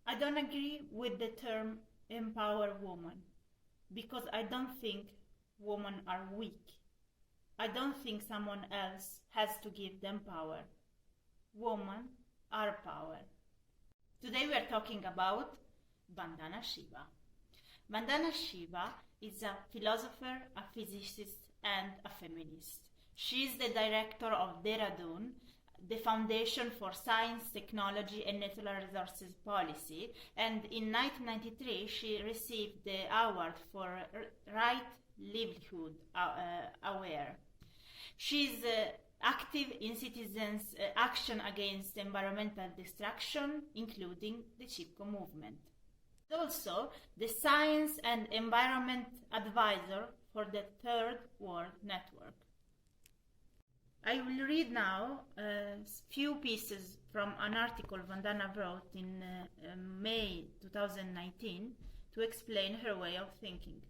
I don't agree with the term empower woman because I don't think women are weak. I don't think someone else has to give them power. Women are power. Today we are talking about Vandana Shiva. Vandana Shiva is a philosopher, a physicist, and a feminist. She is the director of Dehradun, the Foundation for Science, Technology and Natural Resources Policy, and in 1993 she received the award for Right Livelihood Aware. She is active in citizens' action against environmental destruction, including the Chipko movement. Also, the Science and Environment Advisor for the Third World Network. I will read now a few pieces from an article Vandana wrote in May 2019 to explain her way of thinking.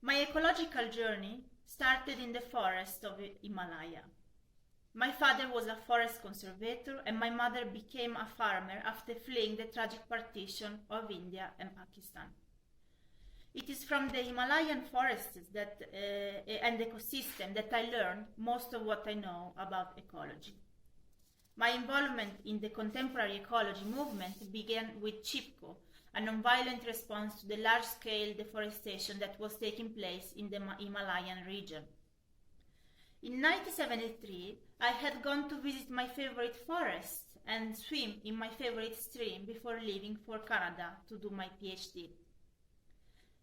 My ecological journey started in the forest of Himalaya. My father was a forest conservator and my mother became a farmer after fleeing the tragic partition of India and Pakistan. It is from the Himalayan forests and ecosystem that I learned most of what I know about ecology. My involvement in the contemporary ecology movement began with Chipko, a non-violent response to the large-scale deforestation that was taking place in the Himalayan region. In 1973, I had gone to visit my favorite forest and swim in my favorite stream before leaving for Canada to do my PhD.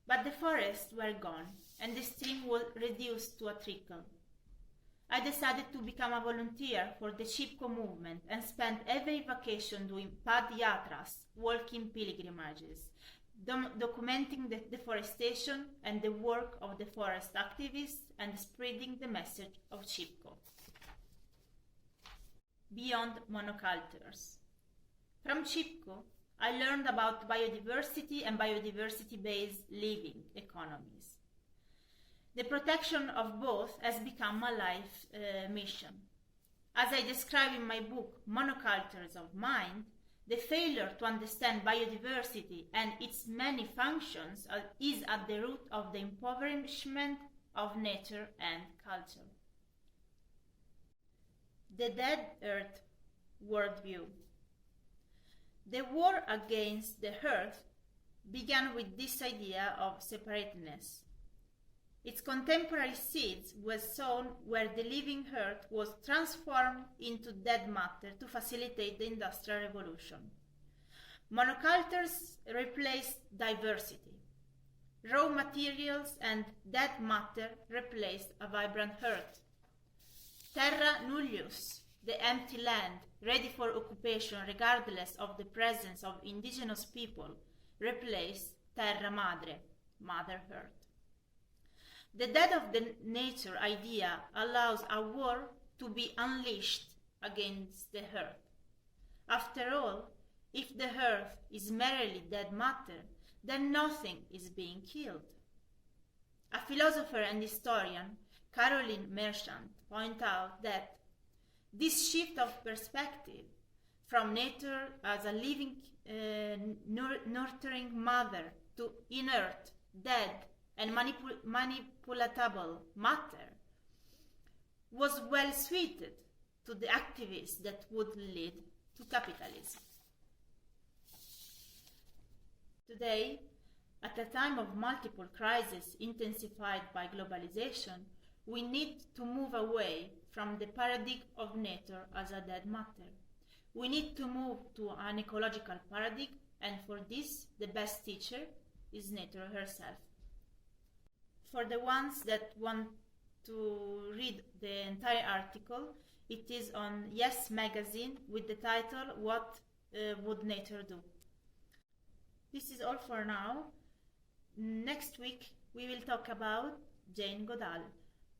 But the forests were gone, and the stream was reduced to a trickle. I decided to become a volunteer for the Chipko movement and spent every vacation doing pad yatras, walking pilgrimages, documenting the deforestation and the work of the forest activists and spreading the message of Chipko. Beyond monocultures. From Chipko, I learned about biodiversity and biodiversity-based living economies. The protection of both has become my life mission. As I describe in my book, Monocultures of Mind, the failure to understand biodiversity and its many functions is at the root of the impoverishment of nature and culture. The Dead Earth worldview. The war against the earth began with this idea of separateness. Its contemporary seeds were sown where the living earth was transformed into dead matter to facilitate the Industrial Revolution. Monocultures replaced diversity. Raw materials and dead matter replaced a vibrant earth. Terra nullius, the empty land, ready for occupation regardless of the presence of indigenous people, replaced Terra Madre, Mother Earth. The death of the nature idea allows a war to be unleashed against the earth. After all, if the earth is merely dead matter, then nothing is being killed. A philosopher and historian, Caroline Merchant, points out that this shift of perspective from nature as a living, nurturing mother to inert, dead, and manipulatable matter was well suited to the activists that would lead to capitalism. Today, at a time of multiple crises intensified by globalization, we need to move away from the paradigm of nature as a dead matter. We need to move to an ecological paradigm, and for this, the best teacher is nature herself. For the ones that want to read the entire article, it is on Yes Magazine with the title, What Would Nature Do? This is all for now. Next week we will talk about Jane Goodall.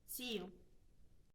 See you.